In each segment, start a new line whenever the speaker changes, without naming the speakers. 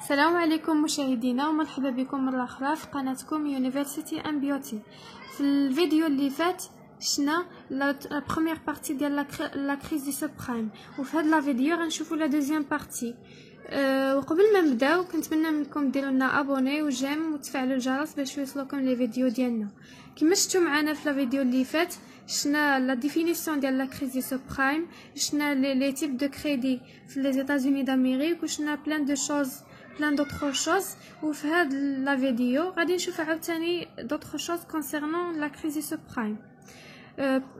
السلام عليكم مشاهدينا ومرحبا بكم مرة أخرى في قناتكم University and Beauty. في الفيديو اللي فات شفنا لا بروميير بارتي ديال لا كريز دي سوبرايم، وفي هاد لا فيديو غنشوفوا لا دوزيام بارتي. وقبل ما نبداو كنتمنى منكم ديروا لنا ابوني وجيم وتفعلوا الجرس باش يوصلوكم لي فيديو ديالنا. كما شفتوا معنا في لا فيديو اللي فات شفنا لا ديفينيسيون ديال لا كريز دي سوبرايم، شفنا لي تيب دو كريدي في لي ايتازوني دامريك، وشفنا بلان دو شوز بلان دوطخ شوز. وفي هاد لا فيديو غادي نشوف عاوتاني دوطخ شوز كونسيرنون لا كريز دي سوبرايم.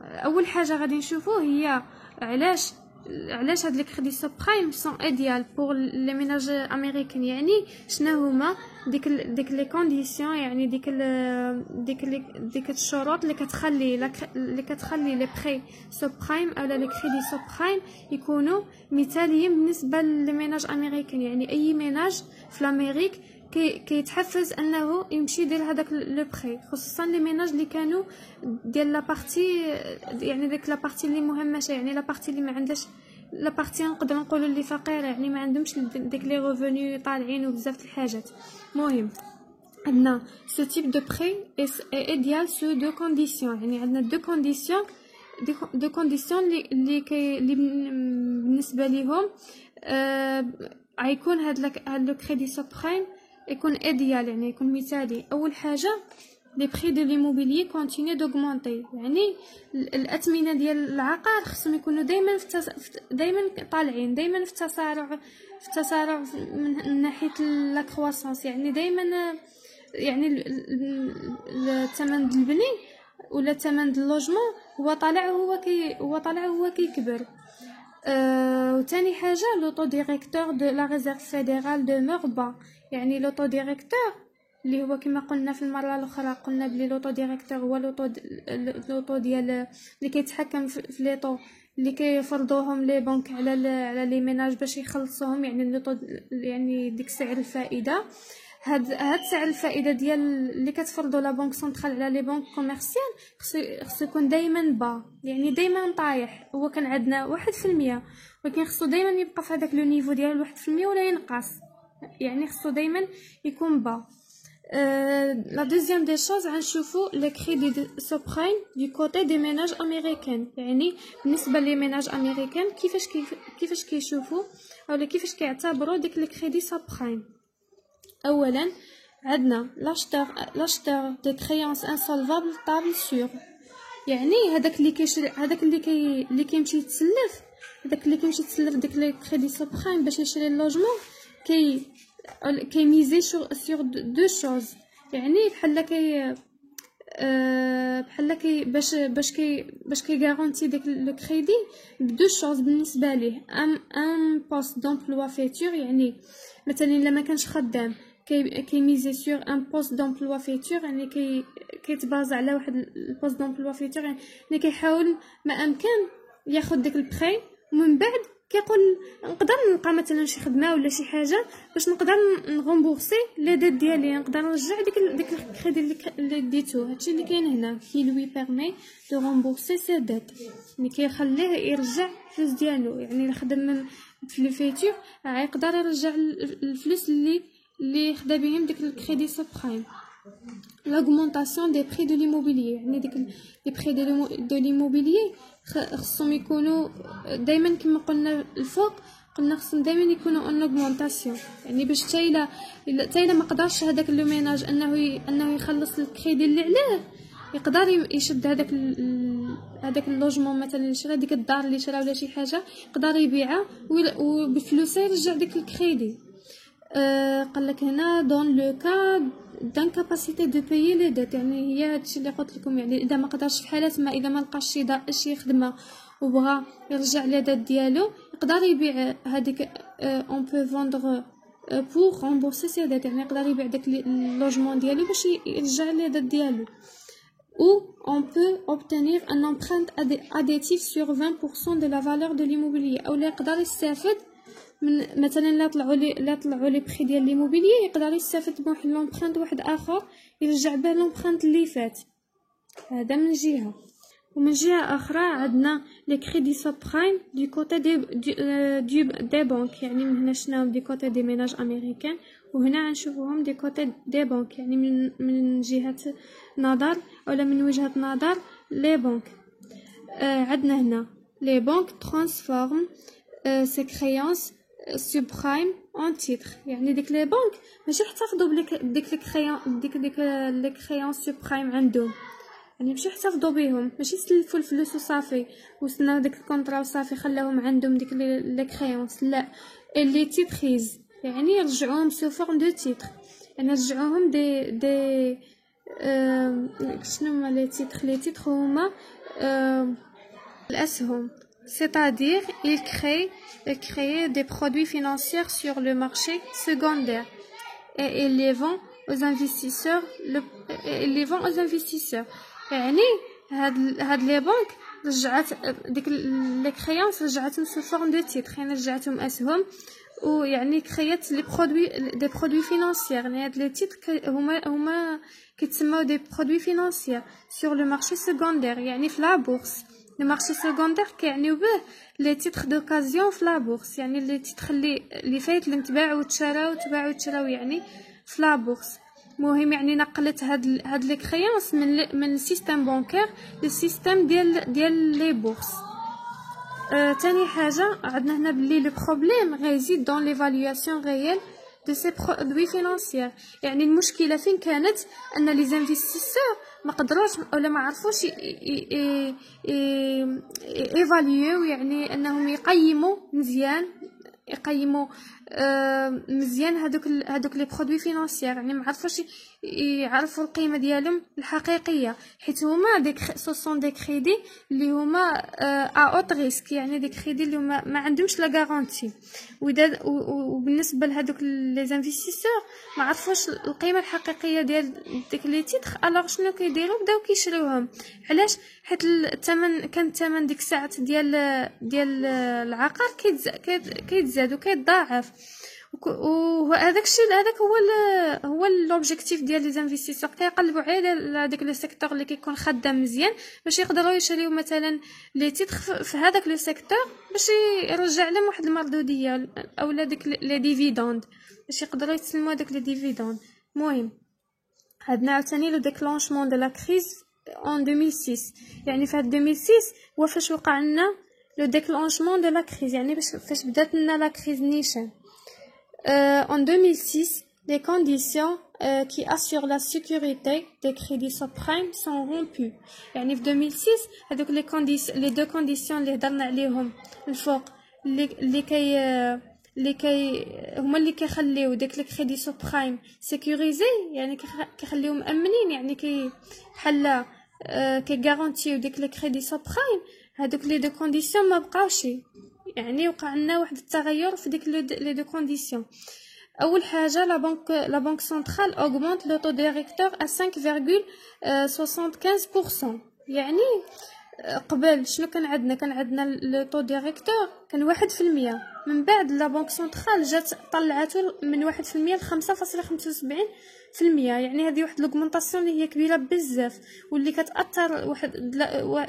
اول حاجه غادي نشوفو هي علاش هاد لي كريدي سوبرايم سون ايديال بور لي ميناج امريكان، يعني شنو هما ديك لي كونديسيون، يعني ديك الشروط اللي كتخلي لي بري سوبرايم او لي كريدي سوبرايم يكونوا مثاليين بالنسبه للي ميناج امريكان. يعني اي ميناج في الامريك كيتحفز انه يمشي يدير هذاك لو بري، خصوصا لي ميناج اللي كانوا ديال لا بارتي، يعني ديك لا بارتي اللي مهمشه، يعني لا بارتي اللي ما عندهاش، لا بارتي نقدر نقولوا اللي فقيره، يعني ما عندهمش ديك لي ريفوني طالعين وبزاف د الحاجات. المهم عندنا سو تيب دو بري ايديال سو دو كونديسيون، يعني عندنا دو كونديسيون اللي بالنسبه ليهم غيكون هاد لو كريدي سوبرايم يكون ايديال، يعني يكون مثالي. اول حاجه لي بري دو ليموبيليي كونتينيو دوغمونطي، يعني الاثمنه ديال العقار خصهم يكونوا دائما طالعين، دائما في تسارع من ناحيه لا كرواسونس، يعني دائما يعني الثمن ديال البني ولا الثمن ديال اللوجمون هو طالع هو كيكبر. وثاني حاجه لوطو ديريكتور دو لا ريزيرف فيدرال دو موربا، يعني لوطو ديريكتور اللي هو كما قلنا في المره الاخرى، قلنا بلي لوطو ديريكتور هو لوطو ديال اللي كيتحكم في لي طو اللي كيفرضوهم لي بنك على لي ميناج باش يخلصوهم، يعني لوطو يعني ديك سعر الفائده. هاد سعر الفائده ديال اللي كتفرضوا لا بنك سنترال على لي بنك كوميرسيال خصو يكون دائما با، يعني دائما طايح. هو كان عندنا 1%، ولكن خصو دائما يبقى في هذاك لو نيفو ديال 1% ولا ينقص، يعني خصو دائما يكون با. لا دوزيام دي شوز غنشوفوا لي كريدي سوبرايم دو كوتي دي ميناج امريكان، يعني بالنسبه لي ميناج امريكان كيفاش كيشوفوا اولا كيفاش كيعتبروا ديك لي كريدي سوبرايم. اولا عندنا لاشتور دي كريونس انسولفابل طابل سور، يعني هذاك اللي كيمشي يتسلف، ديك لي كريدي سوبرايم باش يشري اللوجمون كيميزي سور دو شوز، يعني بحال باش كيغارونتي ديك لو كريدي بدو شوز بالنسبه ليه. ان بوست دومبلوا فيتور، يعني مثلا الا ما كانش خدام كيميزي سور ان بوست دومبلوا فيتور، يعني كيتباز على واحد البوست دومبلوا فيتور، يعني كيحاول ما امكن ياخذ ديك البري ومن بعد كيقول نقدر نلقى مثلا شي خدمه ولا شي حاجه باش نقدر نغومبورسي لي ديت ديالي، نقدر نرجع ديك الكريدي اللي ديتو. هادشي اللي كاين هنا كي لوي بيرمي دو غومبورسي سي ديت، يعني كيخليه يرجع الفلوس ديالو، يعني الا خدم من في لي فيتور يقدر يرجع الفلوس اللي خدا بهم ديك الكريدي سوبرايم. l'augmentation des prix de l'immobilier، يعني ديك لي بري دو ليموبيليي خصهم يكونوا دائما كما قلنا الفوق، قلنا خصهم دائما يكونوا ان اوغمونطاسيون، يعني باش حتى الا ما قدرش هذاك لو ميناج انه يخلص الكريدي اللي عليه، يقدر يشد هذاك اللوجمون مثلا اللي شرا، ديك الدار اللي شرا ولا شي حاجه يقدر يبيعها وبفلوسه يرجع ديك الكريدي. قال لك هنا دون لو كا d'incapacité de payer les dettes، يعني هي هادشي اللي قلت لكم، يعني اذا ما قدرش في حالات ما، اذا ما لقاش شي خدمه وبغى يرجع لي دات ديالو يقدر يبيع هذيك اون بو فوندر بور rembourser ses dettes، يعني يقدر يبيع داك اللوجمون ديالو باش يرجع لي دات ديالو. ou on peut obtenir un emprunt additif sur 20% de la valeur de l'immobilier، او يقدر يستافد من مثلا لا طلعوا لي بري ديال ليموبيليي يقدر يستافد بواحد لومبرانت واحد اخر يرجع به لومبرانت اللي فات. هذا من جهه. ومن جهة أخرى عندنا لي كريدي سوبرايم دي كوتي دي بانك، يعني من هنا شناهم دي كوتي دي ميناج امريكان، وهنا غنشوفوهم دي كوتي دي بانك، يعني من جهة نظر ولا من وجهة نظر لي بانك. عندنا هنا لي بانك ترانسفورم سي كريونس سوبرايم اون تيتر، يعني ديك لي بانك ماشي يحتفظوا بديك لي كريونس سوبرايم عندهم، يعني ماشي يحتفظوا بهم، ماشي يسلفوا الفلوس وصافي وصلنا داك الكونطرا وصافي خلاهم عندهم ديك لي كريونس، لا اللي تيتريز يعني يرجعوهم سو فورم دو تيتر، يعني يرجعوهم دي شنو هما لي تيتر هما الاسهم. C'est-à-dire, il crée des produits financiers sur le marché secondaire et il les vend aux investisseurs. يعني هاد لي بانك رجعت ديك لي كريونس رجعتهم سو فورم دو تيتر، يعني رجعتهم اسهم، ويعني كريات لي برودوي فينانسيير، يعني هاد لي تيتر هما كيتسموا دي برودوي فينانسيير سور لو مارشي سكوندير، يعني في لا بورصه. لو مارشي سكوندير كيعنيو به لي تيتر دوكازيون في لا بورصه، يعني لي تيتر اللي فايت اللي تباعوا وتشراو يعني في لا بورصه. مهم يعني نقلت هاد لي كريونس من السيستم بانكير للسيستم ديال لي بورص. تاني حاجه عندنا هنا بلي لو بروبليم ريزيد دون ليفالواسيون ريال دو سي برودوي فينانسيير، يعني المشكله فين كانت ان لي انفستيسور ما قدروش ولا ما عرفوش ايفاليو، يعني انهم يقيموا مزيان مزيان هادوك لي برودوي فينانسيير، يعني ما عرفوش يعرفوا القيمه ديالهم الحقيقيه، حيت هما ديك سوسون دي كريدي اللي هما اوت ريسك، يعني دي كريدي اللي هما ما عندهمش لا غارانتي، وبالنسبه لهادوك لي انفستيسور ما عرفوش القيمه الحقيقيه ديال ديك لي تيتر. الوغ شنو كيديروا؟ بداو كيشريوهم. علاش؟ حيت الثمن ديك الساعات ديال العقار كيتزاد وكيتضاعف، وهذاك الشيء هذاك هو لوبجيكتيف ديال لي انفستيسور، كيقلبوا على داك لو سيكتور اللي كيكون خدام مزيان باش يقدروا يشريو مثلا لي تيتر في هذاك لو سيكتور باش يرجع لهم واحد المردوديه اولا ديك لي ديفيدوند باش يقدروا يتسلموا هذاك لي ديفيدوند. المهم عندنا عاوتاني لو ديكلونشمون دو لا كريز en 2006، يعني في 2006 هو فاش وقع لنا لو ديكلونشمون دو لا كريز، يعني فاش بدات لنا لا كريز نيشان. En 2006, les conditions qui assurent la sécurité des crédits subprimes sont rompues. يعني في 2006 هذوك les deux conditions اللي هضرنا عليهم الفوق اللي هما اللي كيخليو داك لي كريدي سوبرايم سيكوريزي، يعني كيخليوهم مأمنين، يعني بحال كيغارونتيو ديك لي كريدي سوبرايم. هذوك لي دو كونديسيون ما بقاوش، يعني وقع لنا واحد التغير في ديك لي دو كونديسيون. اول حاجه لا بنك سنترال اوغمونت لو طو ديريكتور ا 5.75%، يعني قبل شنو كان عندنا لو طو ديريكتور كان 1%، من بعد لا بنك سنترال جات طلعته من 1% ل 5.75%، يعني هذه واحد لوغمونطاسيون اللي هي كبيره بزاف، واللي كتاثر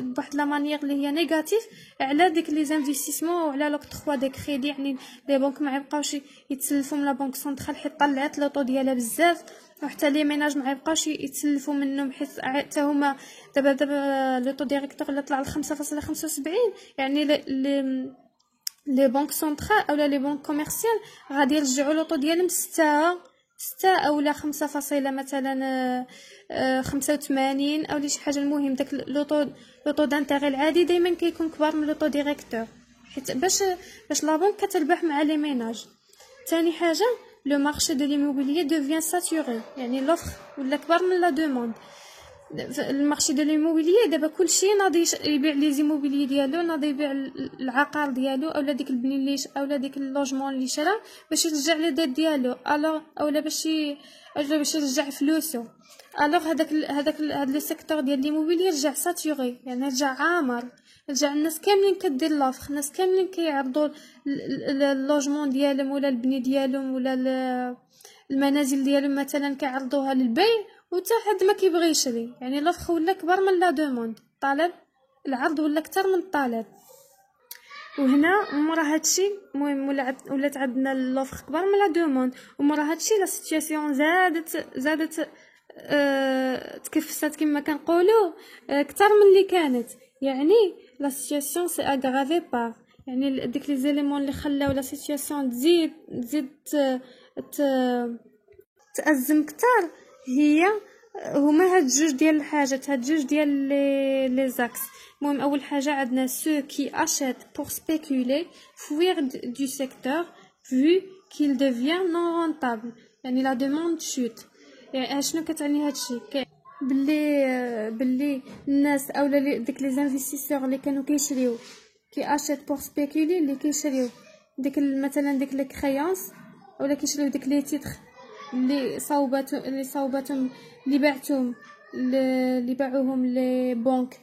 بواحد لا مانيير اللي هي نيجاتيف على ديك لي انفستيسمون وعلى لوكتخوا دي كريدي. يعني لي بنك ما يبقاوش يتسلفوا من لا بنك سنترال حيت طلعت لو طو ديالها بزاف، وحتى لي ميناج ما يبقاوش يتسلفوا منهم حيت حتى هما دابا لو طو ديريكتور اللي طلع ل 5.75، يعني لي بنك سنترال اولا لي بنك كوميرسيال غادي يرجعوا لو طو ديالهم 6 اولا 5 مثلا 85 او شي حاجه. المهم داك لو طو دانتيغي العادي دائما كيكون كبار من لو طو ديريكتور، حيت باش لا بنك كتربح مع لي ميناج. ثاني حاجه لو مارشي دو ليموبيليي دوفيان ساتوري، يعني لوفر ولا كبار من لا دوموند. المارشي دو ليموبيليي دابا كلشي ناضي يبيع لي زيموبيليي ديالو، ناضي يبيع العقار ديالو اولا ديك البني اللي اولا ديك اللوجمون اللي شرا باش يرجع لي ديت ديالو اولا باش يرجع فلوسو. الوغ هذاك لو سيكتور ديال ليموبيليي رجع ساتوري، يعني رجع عامر، رجع الناس كاملين كدير لافخ، الناس كاملين كيعرضوا اللوجمون ديالهم ولا البني ديالهم ولا المنازل ديالهم مثلا كيعرضوها للبيع، وتا حد ما كيبغي يشري، يعني لافخ ولا كبر من لا دوموند. طالب العرض ولا اكثر من الطلب. وهنا مورا هادشي المهم ولات عندنا لوفر كبر من لا دوموند، ومورا هادشي لا سيتوياسيون زادت تكفست كما كنقولوا اكثر من اللي كانت. يعني لا سيتوياسيون سي اغرافي با، يعني ديك لي زيليمون اللي خلاو لا سيتوياسيون تزيد تأزم كتر هما هاد جوج ديال الحاجات، هاد جوج ديال لي زاكس. المهم اول حاجه عندنا ceux qui achètent pour spéculer fuir du secteur vu qu'il devient non rentable، يعني la demande chute. يعني شنو كتعني هادشي؟ باللي الناس اولا ديك لي انفستيسور اللي كانوا كيشريو كي achètent pour spéculer، اللي كيشريو ديك مثلا ديك لي كريونس اولا كيشريو ديك لي تيتر اللي صوباتهم اللي بعتهم اللي باعوهم لي بنك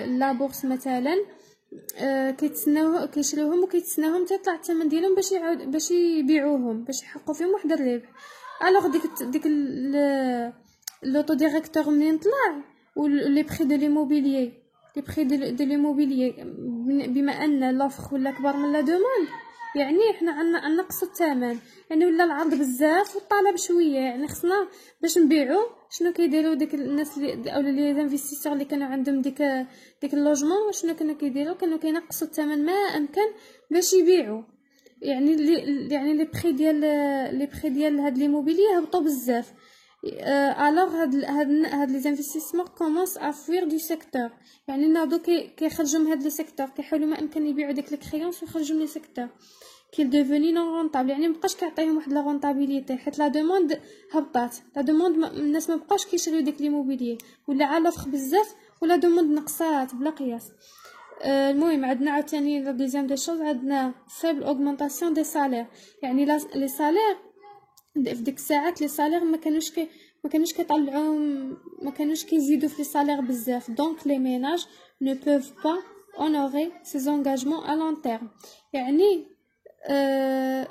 لا بورس مثلا، كيتسناو كيشريوهم وكيتسناهم تطلع الثمن ديالهم باش يبيعوهم باش يحققوا فيهم واحد الربح. الوغ ديك لوطو ديريكتور منين طلع ولي بري دو ليموبيليي بما ان لوفر ولا كبر من لا دوموند، يعني حنا عندنا نقص الثمن، يعني ولا العرض بزاف والطلب شويه. يعني خصنا باش نبيعو شنو كيديروا ديك الناس اللي اولا لي انفستيسور اللي كانوا عندهم ديك اللوجمون، شنو كانوا كيديروا؟ كانوا كينقصوا الثمن ما امكن باش يبيعوا. يعني لي بري ديال هاد ليموبيليه هبطوا بزاف. الوغ هاد لي انفستيسمون كومونس ا فوير دو سيكتور، يعني ناضو كيخرجوا من هاد لي سيكتور، كيحاولوا ما امكن يبيعوا ديك لي كريونس ويخرجوا من لي سيكتور كيل ديفوني نون رونطابل، يعني مابقاش كيعطيهم واحد لا رونطابيليتي حيت لا دوموند هبطات. لا دوموند الناس ما بقاوش كيشريو ديك ليموبيليه ولا على لوفر بزاف ولا دوموند نقصات بلا قياس. المهم عندنا عاوتاني لا ديزيام دي شوز، عندنا فيبل اوغمونطاسيون دي سالير، يعني لي سالير في ديك الساعات لي سالير ما كانوش كيطلعوا ما كانوش كيزيدوا في لي سالير بزاف. دونك لي ميناج ne peuvent pas honorer ses engagements à long terme. يعني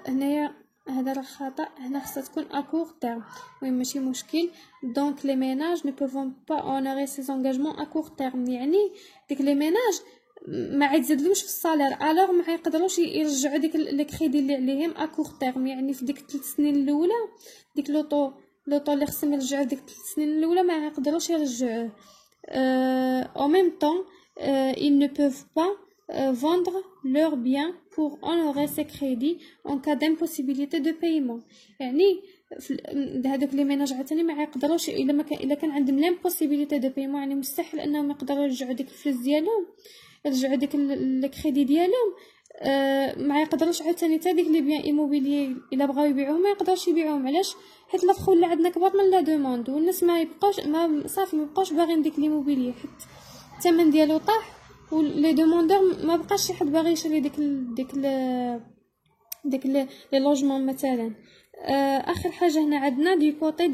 هنايا هذا راه خطا، هنا خصها تكون à court terme. المهم ماشي مشكل. دونك لي ميناج ne peuvent pas honorer ses engagements à court terme، يعني ديك لي ميناج ما عيتزادلوش في الصالير، الوغ ما يقدروش يرجعوا ديك لي كريدي اللي عليهم ا كور تيرم. يعني في ديك 3 سنين الاولى ديك لوطو اللي خصهم يرجعوا ديك 3 سنين الاولى ما يقدروش يرجعوه. en même temps ils ne peuvent pas vendre leurs biens pour honorer ces crédits en cas d'impossibilité de paiement. يعني هذوك لي ميناج عاوتاني ما يقدروش الا كان عندهم لامبوسيبيليتي دو بيمون، يعني مستحيل انهم يقدروا يرجعوا ديك الفلوس ديالهم، يرجعوا ديك الكريدي ديالهم. ما يقدروش عاوتاني حتى ديك لي بيان ايموبيليي الا بغاو يبيعوهم ما يقدروش يبيعوهم. علاش؟ حيت لافخ ولا عندنا كبر من لا دوموند والناس ما بقاوش باغيين ديك ليموبيليي، حيت الثمن ديالو طاح ولي دوموندور ما بقاش شي حد باغي يشري ديك لي لوجمون مثلا. اخر حاجه هنا عندنا دي كوتي